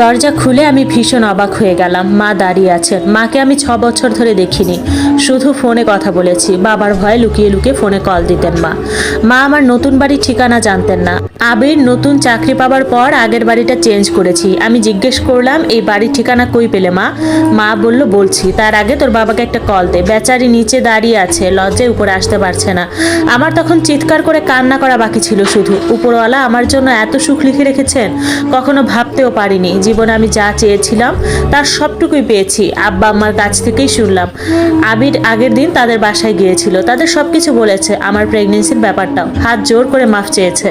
দরজা খুলে আমি ভীষণ অবাক হয়ে গেলাম। মা দাঁড়িয়ে আছেন। মাকে আমি 6 বছর ধরে দেখিনি, শুধু ফোনে কথা বলেছি। বাবার ভয়ে লুকিয়ে লুকিয়ে ফোনে কল দিতেন মা। মা আমার নতুন বাড়ির ঠিকানা জানতেন না। আবির নতুন চাকরি পাওয়ার পর আগের বাড়িটা চেঞ্জ করেছি। আমি জিজ্ঞেস করলাম, এই বাড়ির ঠিকানা কই পেলে মা? মা বলল, বলছি, তার আগে তোর বাবাকে একটা কল দে। বেচারি নিচে দাঁড়িয়ে আছে, লজ্জায় উপরে আসতে পারছে না। আমার তখন চিৎকার করে কান্না করা বাকি ছিল শুধু। উপরওয়ালা আমার জন্য এত সুখ লিখে রেখেছেন, কখনো ভাবতেও পারিনি। জীবনে আমি যা চেয়েছিলাম তার সবটুকুই পেয়েছি। আব্বা আম্মার কাছ থেকেই শুনলাম আবির আগের দিন তাদের বাসায় গিয়েছিল, তাদের সবকিছু বলেছে, আমার প্রেগনেন্সির ব্যাপারটাও। হাত জোর করে মাফ চেয়েছে।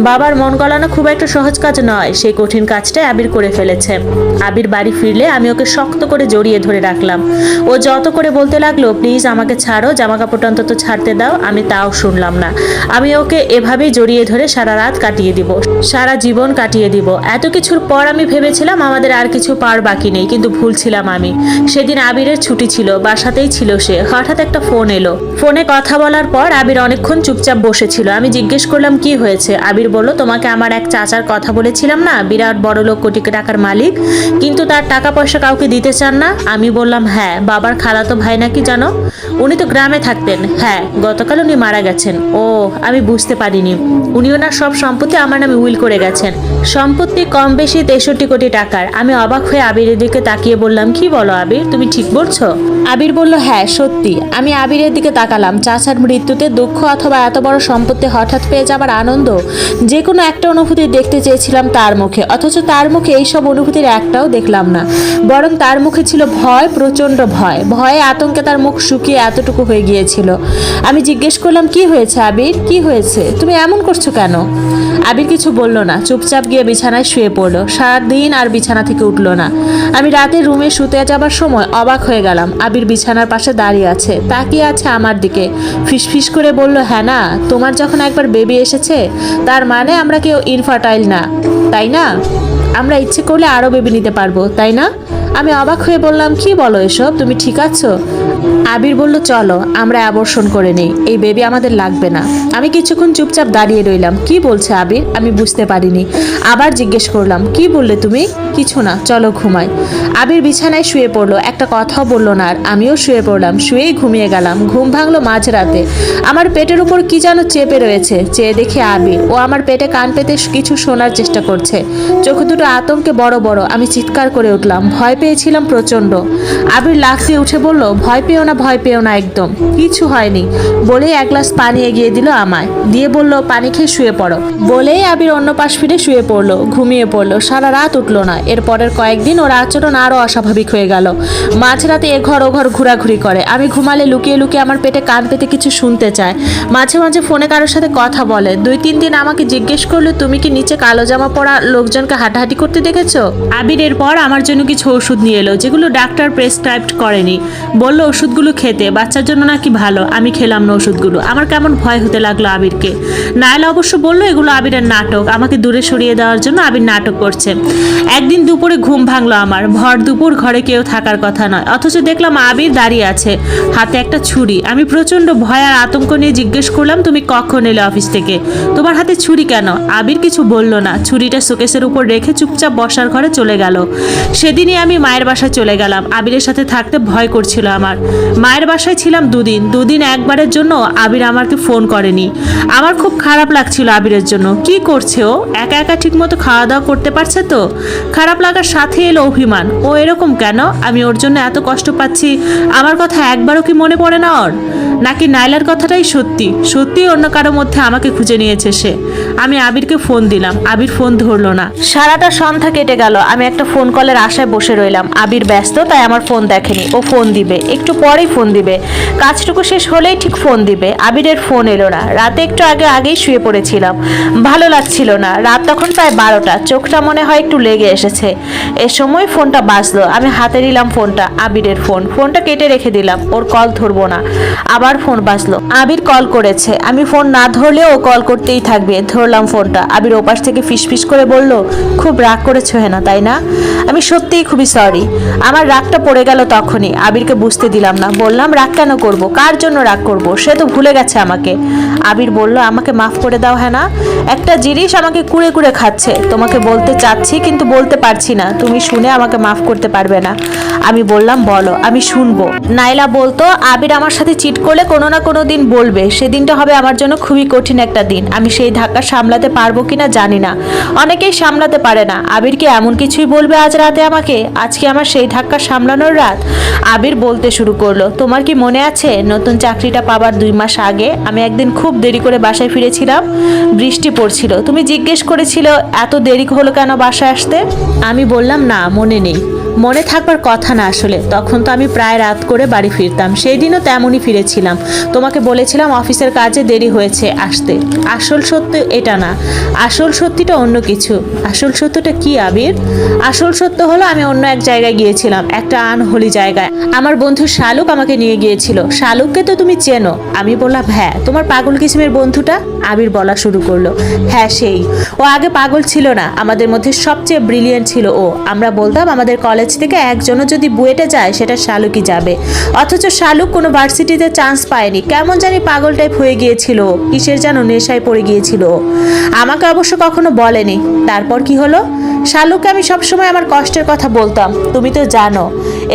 বাবার মন গলানো খুব একটা সহজ কাজ নয়, সেই কঠিন কাজটাই আবির করে ফেলেছে। আবির বাড়ি ফিরলে আমি ওকে শক্ত করে জড়িয়ে ধরে রাখলাম। ও যত করে বলতে লাগলো, প্লিজ আমাকে ছাড়ো, জামা কাপড়টা অন্তত ছাড়তে দাও। আমি তাও শুনলাম না। আমি ওকে এভাবেই জড়িয়ে ধরে সারা রাত কাটিয়ে দিব, সারা জীবন কাটিয়ে দিব। এত কিছুর পর আমি ভেবেছিলাম আমাদের আর কিছু পার বাকি নেই, কিন্তু ভুল ছিলাম আমি। সেদিন আবিরের ছুটি ছিল, বাসাতেই ছিল সে। হঠাৎ একটা ফোন এলো। ফোনে কথা বলার পর আবির অনেকক্ষণ চুপচাপ বসেছিল। আমি জিজ্ঞেস করলাম, কি হয়েছে? আবির বলল, তোমাকে আমার এক চাচার কথা বলেছিলাম না, বিরাট বড় লোক, কোটি টাকার মালিক, কিন্তু তার টাকা পয়সা কাউকে দিতে চান না। আমি বললাম, হ্যাঁ। বাবার খালাতো ভাই নাকি জানো? উনি তো গ্রামে থাকতেন। হ্যাঁ, গতকাল উনি মারা গেছেন। ও, আমি বুঝতে পারিনি। উনি ওনার সব সম্পত্তি আমার নামে উইল করে গেছেন। সম্পত্তি কম বেশি 63 কোটি টাকার। আমি অবাক হয়ে আবিরের দিকে তাকিয়ে বললাম, কি বলো আবির, তুমি ঠিক বলছো? আবির বলল, হ্যাঁ সত্যি। আমি আবিরের দিকে তাকালাম। চাচার মৃত্যুতে দুঃখ অথবা এত বড় সম্পত্তি হঠাৎ পেয়ে যাবার আনন্দ, যে কোনো একটা অনুভূতি দেখতে চেয়েছিলাম তার মুখে, অথচ তার মুখে এইসব অনুভূতির একটাও দেখলাম না। বরং তার মুখে ছিল ভয়, প্রচন্ড ভয়। ভয়ে আতঙ্কে তার মুখ শুকিয়ে এতটুকু হয়ে গিয়েছিল। আমি জিজ্ঞেস করলাম, কি হয়েছে আবির, কি হয়েছে? তুমি এমন করছো কেন? আবির কিছু বলল না, চুপচাপ গিয়ে বিছানায় শুয়ে পড়লো। সারাদিন আর বিছানা থেকে উঠলো না। আমি রাতে রুমে শুতে যাবার সময় অবাক হয়ে গেলাম। আবির বিছানার পাশে দাঁড়িয়ে আছে, তাকিয়ে আছে আমার দিকে। ফিসফিস করে বলল, হ্যাঁ না, তোমার যখন একবার বেবি এসেছে তার মানে আমরা কেউ ইনফার্টাইল না, তাই না? আমরা ইচ্ছে করলে আরও বেবি নিতে পারবো, তাই না? আমি অবাক হয়ে বললাম, কি বলো এসব, তুমি ঠিক আছো? আবির বলল, চলো আমরা অ্যাবর্শন করে নেই, এই বেবি আমাদের লাগবে না। আমি কিছুক্ষণ চুপচাপ দাঁড়িয়ে রইলাম। কি বলছে আবির? আমি বুঝতে পারিনি। আবার জিজ্ঞেস করলাম, কি বললে তুমি? কিছু না, চলো ঘুমাই। আবির বিছানায় শুয়ে পড়লো, একটা কথাও বললো না। আর আমিও শুয়ে পড়লাম, শুয়েই ঘুমিয়ে গেলাম। ঘুম ভাঙলো মাঝরাতে। আমার পেটের উপর কি যেন চেপে রয়েছে। চেয়ে দেখে আবির। ও আমার পেটে কান পেতে কিছু শোনার চেষ্টা করছে। চোখ দুটো আতঙ্কে বড় বড়। আমি চিৎকার করে উঠলাম, ভয় পেয়েছিলাম প্রচন্ড। আবির লাফিয়ে উঠে বলল, ভয় পেও না, ভয় পেও না, একদম কিছু হয়নি। বলেই এক গ্লাস পানি এগিয়ে দিল আমায়, দিয়ে বলল, পানি খেয়ে শুয়ে পড়ো। বলেই আবির অন্য পাশ ফিরে শুয়ে পড়লো, ঘুমিয়ে পড়লো। সারা রাত উঠলো না। এরপরের কয়েকদিন ওর আচরণ আরো অস্বাভাবিক হয়ে গেল। মাঝরাতে এ ঘর ও ঘর ঘোরাঘুরি করে। আমি ঘুমালে লুকিয়ে লুকিয়ে আমার পেটে কান পেতে কিছু শুনতে চায়। মাঝে মাঝে ফোনে কারোর সাথে কথা বলে। 2-3 দিন আমাকে জিজ্ঞেস করলো, তুমি কি নিচে কালো জামা পরা লোকজনকে হাঁটাহাঁটি করতে দেখেছো? আবির এরপর আমার জন্য কিছু ওষুধ নিয়ে এলো, যেগুলো ডাক্তার প্রেসক্রাইবড করেনি। বললো ওষুধগুলো খেতে, বাচ্চার জন্য নাকি ভালো। আমি খেলাম না ওষুধগুলো। আমার কেমন ভয় হতে লাগলো আবিরকে। নায়লা অবশ্য বললো এগুলো আবিরের নাটক, আমাকে দূরে সরিয়ে দেওয়ার জন্য আবির নাটক করছে। একদিন দুপুরে ঘুম ভাঙলো আমার। ভর দুপুর, ঘরে কেউ থাকার কথা নয়, অথচ দেখলাম আবির দাঁড়িয়ে আছে, হাতে একটা ছুরি। আমি প্রচন্ড ভয় আর আতঙ্ক নিয়ে জিজ্ঞেস করলাম, তুমি কখন এলে অফিস থেকে? তোমার হাতে ছুরি কেন? আবির কিছু বলল না। ছুরিটা শোকেসের উপর রেখে চুপচাপ বসার ঘরে চলে গেল। সেদিনই আমি মায়ের বাসায় চলে গেলাম। আবিরের সাথে থাকতে ভয় করছিল আমার। মায়ের বাসায় ছিলাম 2 দিন। 2 দিন একবারের জন্য আবির আমাকে ফোন করেনি। আমার খুব খারাপ লাগছিল আবিরের জন্য। কি করছে ও? একা একা ঠিক মতো খাওয়া দাওয়া করতে পারছে তো? খারাপ লাগার সাথে এলো অভিমান। ও এরকম কেন? আমি ওর জন্য এত কষ্ট পাচ্ছি, আমার কথা একবারও কি মনে পড়ে না ওর? নাকি নাইলার কথাটাই সত্যি? সত্যি অন্য কারো মধ্যে আমাকে খুঁজে নিয়েছে সে? আমি আবিরকে ফোন দিলাম, আবির ফোন ধরলো না। সারাটা সন্ধ্যা কেটে গেল। আমি একটা ফোন কলের আশায় বসে রইলাম। আবির ব্যস্ত, তাই আমার ফোন দেখেনি। ও ফোন দিবে, একটু পরেই ফোন দিবে, কাজটুকু শেষ হলেই ঠিক ফোন দিবে। আবিরের ফোন এলো না। রাতে একটু আগেই শুয়ে পড়েছিলাম, ভালো লাগছিল না। রাত তখন প্রায় 12টা, চোখটা মনে হয় একটু লেগে এসেছে। এ সময় ফোনটা বাজলো। আমি হাতে নিলাম ফোনটা, আবিরের ফোন। ফোনটা কেটে রেখে দিলাম, ওর কল ধরবো না। আবার ফোন বাজলো। আবির কল করেছে। আমি ফোন না ধরলেও ও কল করতেই থাকবে। ধরলাম ফোনটা। আবির ওপাশ থেকে ফিসফিস করে বলল, খুব রাগ করেছো হেনা, তাই না? আমি সত্যিই খুবই সরি। আমার রাগটা পড়ে গেল তখনই, আবিরকে বুঝতে দিলাম না, বললাম রাগ কেন করব, কার জন্য রাগ করব, সে তো ভুলে গেছে আমাকে। আবির বলল আমাকে মাফ করে দাও। হ্যাঁ না, একটা জিনিস আমাকে কুড়ে কুড়ে খাচ্ছে, তোমাকে বলতে চাচ্ছি কিন্তু বলতে পারছি না, তুমি শুনে আমাকে মাফ করতে পারবে না। আমি বললাম বলো, আমি শুনবো। নাইলা বলতো আবির আমার সাথে চিট করলে কোনো না কোনো দিন বলবে, সেদিনটা হবে আমার জন্য খুবই কঠিন একটা দিন। আমি সেই ধাক্কা সামলাতে পারবো কিনা জানি না, অনেকেই সামলাতে পারে না। আবির কি এমন কিছুই বলবে আজ রাতে আমাকে? আজকে আমার সেই ধাক্কা সামলানোর রাত। আবির বলতে শুরু করলো, তোমার কি মনে আছে নতুন চাকরিটা পাবার 2 মাস আগে আমি একদিন খুব দেরি করে বাসায় ফিরেছিলাম, বৃষ্টি পড়ছিল, তুমি জিজ্ঞেস করেছিল এত দেরি হলো কেন বাসায় আসতে। আমি বললাম না মনে নেই। মনে থাকবার কথা না আসলে, তখন তো আমি প্রায় রাত করে বাড়ি ফিরতাম, সেই দিনও তেমনই ফিরেছিলাম। তোমাকে বলেছিলাম অফিসের কাজে দেরি হয়েছে আসতে। আসল সত্য এটা না, আসল সত্যিটা অন্য কিছু। আসল সত্যটা কি আবির? আসল সত্য হলো আমি অন্য এক জায়গায় গিয়েছিলাম, একটা আনহোলি জায়গায়। আমার বন্ধু শালুক আমাকে নিয়ে গিয়েছিল। শালুককে তো তুমি চেনো? আমি বললাম হ্যাঁ। তোমার পাগল কিসিমের বন্ধুটা? আবির বলা শুরু করলো, হ্যাঁ সেই। ও আগে পাগল ছিল না, আমাদের মধ্যে সবচেয়ে ব্রিলিয়েন্ট ছিল ও। আমরা বলতাম আমাদের কলেজ থেকে একজনও যদি বুয়েটে যায় সেটা শালুকই যাবে, অথচ শালুক কোনো ভার্সিটিতে চান্স পায়নি, কেমন জানি পাগল টাইপ হয়ে গিয়েছিল, কিসের যেন নেশায় পড়ে গিয়েছিল। আমাকে অবশ্য কখনো বলেনি। তারপর কি হলো? শালুককে আমি সবসময় আমার কষ্টের কথা বলতাম, তুমি তো জানো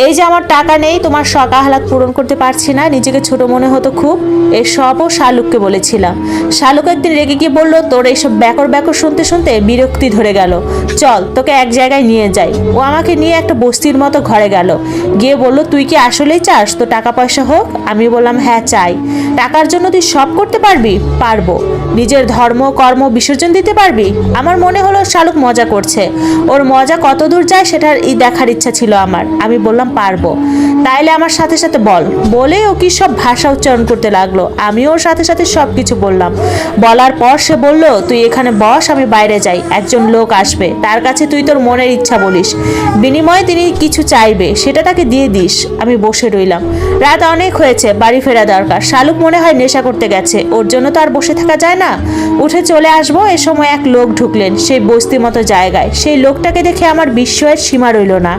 এই যে আমার টাকা নেই, তোমার শখ আহ্লাদ পূরণ করতে পারছি না, নিজেকে ছোট মনে হতো খুব, এসবও শালুককে বলেছিলাম। শালুক একদিন রেগে গিয়ে বললো তোর এইসব ব্যাকর ব্যাকর শুনতে শুনতে বিরক্তি ধরে গেল, চল তোকে এক জায়গায় নিয়ে যাই। ও আমাকে নিয়ে একটা বস্তির মতো ঘরে গেল, গিয়ে বলল তুই কি আসলেই চাস তো টাকা পয়সা হোক? আমি বললাম হ্যাঁ চাই। টাকার জন্য তুই সব করতে পারবি? পারবো। নিজের ধর্ম কর্ম বিসর্জন দিতে পারবি? আমার মনে হলো শালুক মজা করছে, ওর মজা কত দূর যায় সেটার দেখার ইচ্ছা ছিল আমার। আমি বললাম পারবো। তাইলে আমার সাথে সাথে বল। বলে ও কি সব ভাষা উচ্চারণ করতে লাগলো, আমি ওর সাথে সাথে সব কিছু বললাম। বলার পর সে বলল তুই এখানে বস, আমি বাইরে যাই, একজন লোক আসবে, তার কাছে তুই তোর মনের ইচ্ছা বলিস, বিনিময়ে তিনি কিছু চাইবে, সেটা তাকে দিয়ে দিস। আমি বসে রইলাম। রাত অনেক হয়েছে, বাড়ি ফেরা দরকার। শালুক মনে হয় নেশা করতে গেছে, ওর জন্য তো আর বসে থাকা যায় না, উঠে চলে আসবো। এ সময় এক লোক ঢুকলেন সেই বস্তির মতো জায়গায়। সেই লোকটাকে দেখে আমার বিস্ময়ের সীমা রইল না।